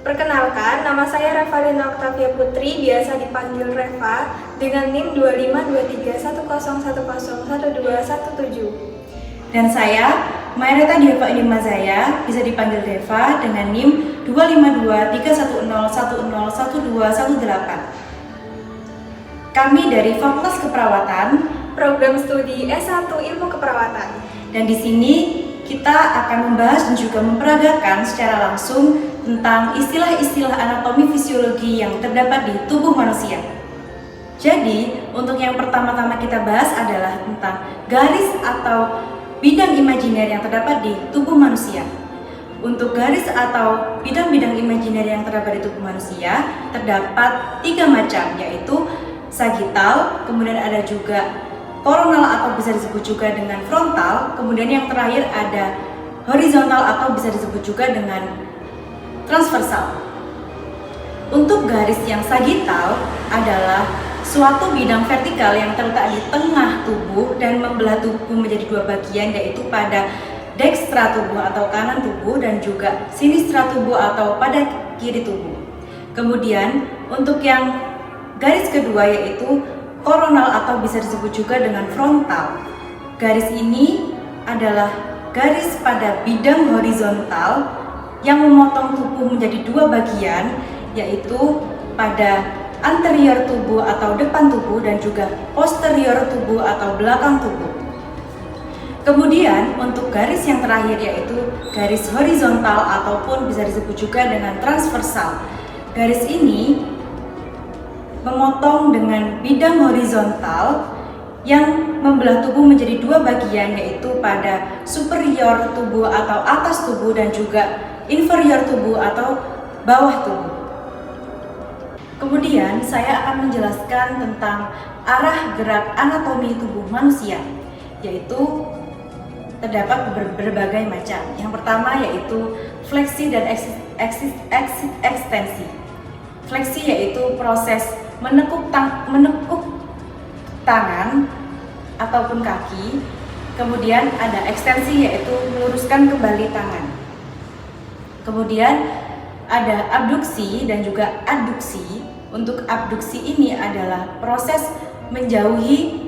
Perkenalkan, nama saya Revalina Octavia Putri, biasa dipanggil Reva, dengan NIM 252310101217. Dan saya, Maireta Deva Inimazaya, bisa dipanggil Deva dengan NIM 2523110101218. Kami dari Fakultas Keperawatan, program studi S1 Ilmu Keperawatan. Dan di sini kita akan membahas dan juga memperagakan secara langsung tentang istilah-istilah anatomi fisiologi yang terdapat di tubuh manusia. Jadi, untuk yang pertama-tama kita bahas adalah tentang garis atau bidang imajiner yang terdapat di tubuh manusia. Untuk garis atau bidang-bidang imajiner yang terdapat di tubuh manusia terdapat 3 macam, yaitu sagittal, kemudian ada juga koronal atau bisa disebut juga dengan frontal, kemudian yang terakhir ada horizontal atau bisa disebut juga dengan transversal. Untuk garis yang sagittal adalah suatu bidang vertikal yang terletak di tengah tubuh dan membelah tubuh menjadi 2 bagian, yaitu pada dekstra tubuh atau kanan tubuh dan juga sinistra tubuh atau pada kiri tubuh. Kemudian untuk yang garis kedua yaitu koronal atau bisa disebut juga dengan frontal. Garis ini adalah garis pada bidang horizontal yang memotong tubuh menjadi 2 bagian, yaitu pada anterior tubuh atau depan tubuh dan juga posterior tubuh atau belakang tubuh. Kemudian untuk garis yang terakhir yaitu garis horizontal ataupun bisa disebut juga dengan transversal. Garis ini memotong dengan bidang horizontal yang membelah tubuh menjadi 2 bagian, yaitu pada superior tubuh atau atas tubuh dan juga inferior tubuh atau bawah tubuh. Kemudian saya akan menjelaskan tentang arah gerak anatomi tubuh manusia, yaitu terdapat berbagai macam. Yang pertama yaitu fleksi dan ekstensi. Fleksi yaitu proses menekuk tangan ataupun kaki. Kemudian ada ekstensi yaitu meluruskan kembali tangan. Kemudian ada abduksi dan juga adduksi. Untuk abduksi ini adalah proses menjauhi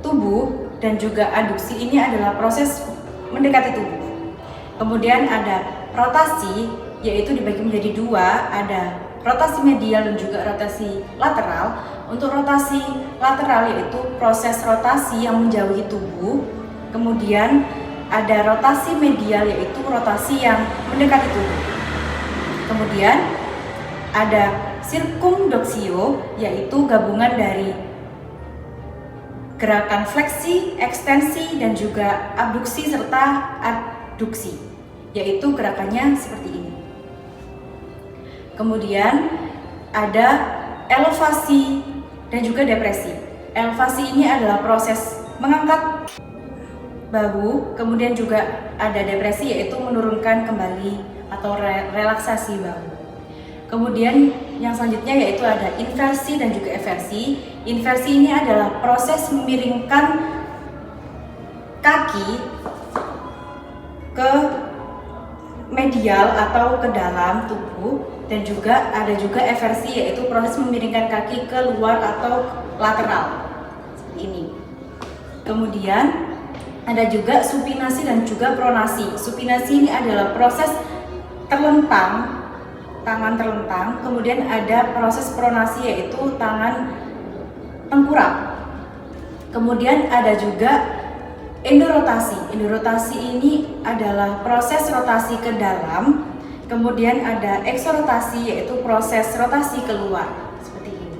tubuh dan juga adduksi ini adalah proses mendekati tubuh. Kemudian ada rotasi yaitu dibagi menjadi 2, ada rotasi medial dan juga rotasi lateral. Untuk rotasi lateral yaitu proses rotasi yang menjauhi tubuh. Kemudian ada rotasi medial yaitu rotasi yang mendekati tubuh. Kemudian ada sirkumdoksio yaitu gabungan dari gerakan fleksi, ekstensi dan juga abduksi serta adduksi, yaitu gerakannya seperti ini. Kemudian ada elevasi dan juga depresi. Elevasi ini adalah proses mengangkat bahu, kemudian juga ada depresi yaitu menurunkan kembali atau relaksasi bahu. Kemudian yang selanjutnya yaitu ada inversi dan juga eversi. Inversi ini adalah proses memiringkan kaki ke medial atau ke dalam tubuh, dan juga ada juga eversi yaitu proses memiringkan kaki ke luar atau lateral seperti ini. Kemudian ada juga supinasi dan juga pronasi. Supinasi ini adalah proses terlentang, tangan terlentang. Kemudian ada proses pronasi yaitu tangan tengkurap. Kemudian ada juga endorotasi. Endorotasi ini adalah proses rotasi ke dalam. Kemudian ada eksorotasi yaitu proses rotasi keluar seperti ini.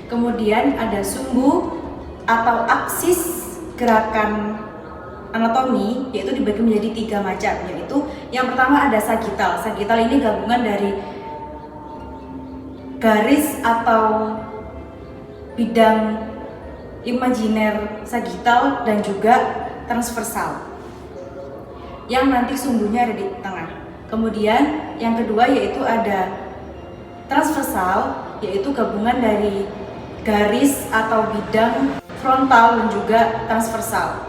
Kemudian ada sumbu atau aksis gerakan anatomi yaitu dibagi menjadi 3 macam, yaitu yang pertama ada sagittal. Sagittal ini gabungan dari garis atau bidang imajiner sagittal dan juga transversal yang nanti sumbunya ada di tengah. Kemudian yang kedua yaitu ada transversal, yaitu gabungan dari garis atau bidang frontal dan juga transversal.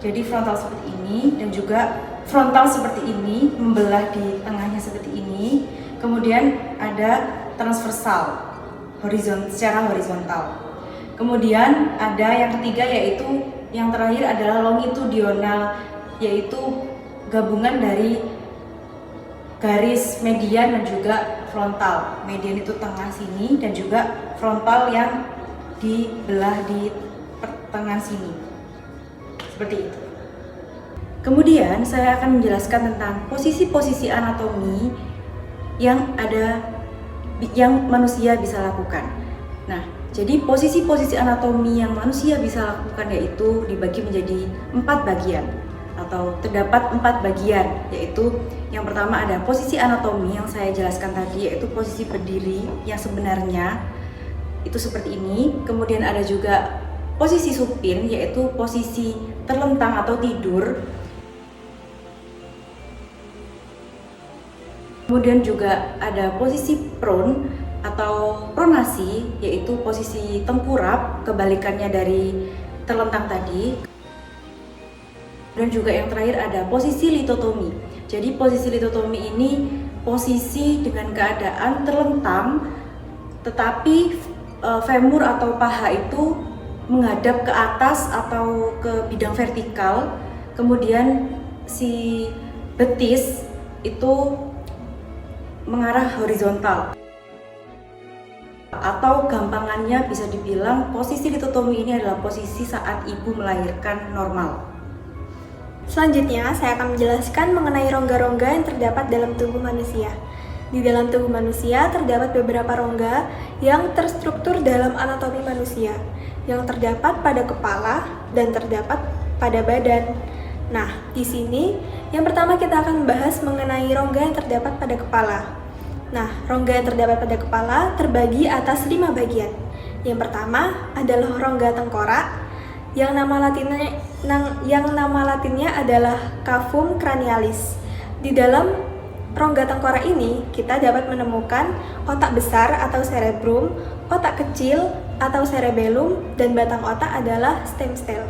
Jadi frontal seperti ini dan juga frontal seperti ini, membelah di tengahnya seperti ini. Kemudian ada transversal, secara horizontal. Kemudian ada yang ketiga, yaitu yang terakhir adalah longitudinal, yaitu gabungan dari garis median dan juga frontal. Median itu tengah sini dan juga frontal yang dibelah di pertengahan sini. Seperti itu. Kemudian saya akan menjelaskan tentang posisi-posisi anatomi yang manusia bisa lakukan. Nah, jadi posisi-posisi anatomi yang manusia bisa lakukan yaitu dibagi menjadi 4 bagian atau terdapat 4 bagian, yaitu yang pertama ada posisi anatomi yang saya jelaskan tadi, yaitu posisi berdiri yang sebenarnya itu seperti ini. Kemudian ada juga posisi supin, yaitu posisi terlentang atau tidur. Kemudian juga ada posisi prone atau pronasi, yaitu posisi tengkurap, kebalikannya dari terlentang tadi. Dan juga yang terakhir ada posisi litotomi. Jadi posisi litotomi ini posisi dengan keadaan terlentang, tetapi femur atau paha itu menghadap ke atas atau ke bidang vertikal. Kemudian si betis itu mengarah horizontal. Atau gampangannya bisa dibilang posisi litotomi ini adalah posisi saat ibu melahirkan normal. Selanjutnya, saya akan menjelaskan mengenai rongga-rongga yang terdapat dalam tubuh manusia. Di dalam tubuh manusia terdapat beberapa rongga yang terstruktur dalam anatomi manusia, yang terdapat pada kepala dan terdapat pada badan. Nah, di sini yang pertama kita akan membahas mengenai rongga yang terdapat pada kepala. Nah, rongga yang terdapat pada kepala terbagi atas 5 bagian. Yang pertama adalah rongga tengkorak, yang nama latinnya adalah cavum cranialis. Di dalam rongga tengkorak ini kita dapat menemukan otak besar atau cerebrum, otak kecil atau cerebellum, dan batang otak adalah stem cell.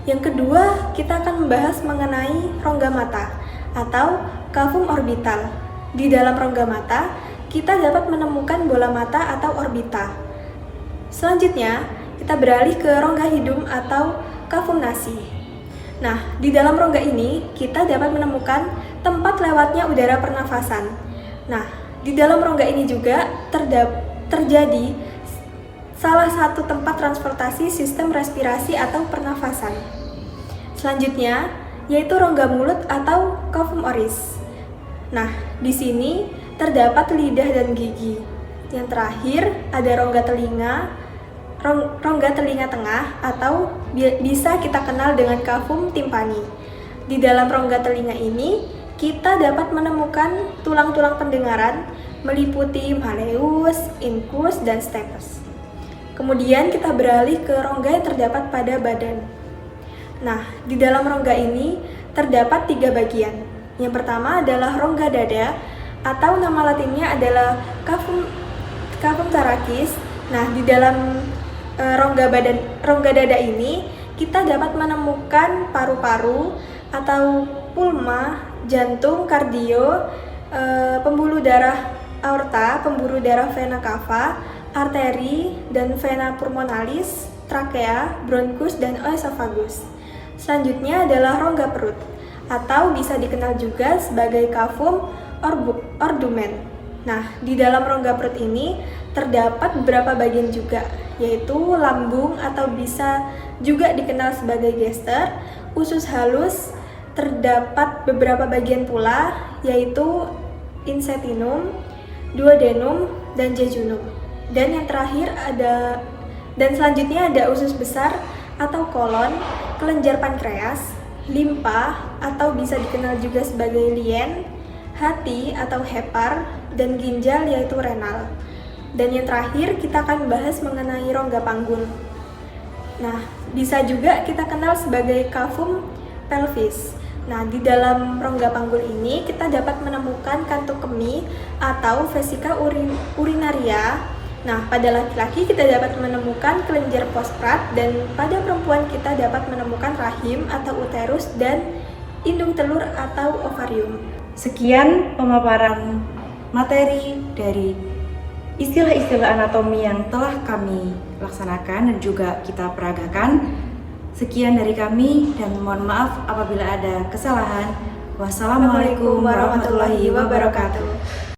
Yang kedua, kita akan membahas mengenai rongga mata atau cavum orbital. Di dalam rongga mata, kita dapat menemukan bola mata atau orbita. Selanjutnya, kita beralih ke rongga hidung atau cavum nasi. Nah, di dalam rongga ini, kita dapat menemukan tempat lewatnya udara pernafasan. Nah, di dalam rongga ini juga terjadi salah satu tempat transportasi sistem respirasi atau pernafasan. Selanjutnya, yaitu rongga mulut atau cavum oris. Nah, di sini terdapat lidah dan gigi. Yang terakhir, ada rongga telinga tengah atau bisa kita kenal dengan cavum timpani. Di dalam rongga telinga ini, kita dapat menemukan tulang-tulang pendengaran meliputi malleus, incus, dan stapes. Kemudian kita beralih ke rongga yang terdapat pada badan. Nah, di dalam rongga ini terdapat 3 bagian. Yang pertama adalah rongga dada atau nama latinnya adalah cavum thoracis. Nah, di dalam rongga dada ini kita dapat menemukan paru-paru atau pulma, jantung, kardio, pembuluh darah aorta, pembuluh darah vena cava, arteri dan vena pulmonalis, trakea, bronkus, dan oesophagus. Selanjutnya adalah rongga perut atau bisa dikenal juga sebagai cavum abdomen. Nah, di dalam rongga perut ini terdapat beberapa bagian juga, yaitu lambung atau bisa juga dikenal sebagai gester, usus halus, terdapat beberapa bagian pula, yaitu insetinum, duodenum, dan jejunum. Dan yang terakhir selanjutnya ada usus besar atau kolon, kelenjar pankreas, limpa atau bisa dikenal juga sebagai lien, hati atau hepar, dan ginjal yaitu renal. Dan yang terakhir kita akan membahas mengenai rongga panggul. Nah, bisa juga kita kenal sebagai cavum pelvis. Nah, di dalam rongga panggul ini kita dapat menemukan kantung kemih atau vesika urinaria. Nah, pada laki-laki kita dapat menemukan kelenjar postprat, dan pada perempuan kita dapat menemukan rahim atau uterus dan indung telur atau ovarium. Sekian pemaparan materi dari istilah-istilah anatomi yang telah kami laksanakan dan juga kita peragakan. Sekian dari kami dan mohon maaf apabila ada kesalahan. Wassalamualaikum warahmatullahi wabarakatuh.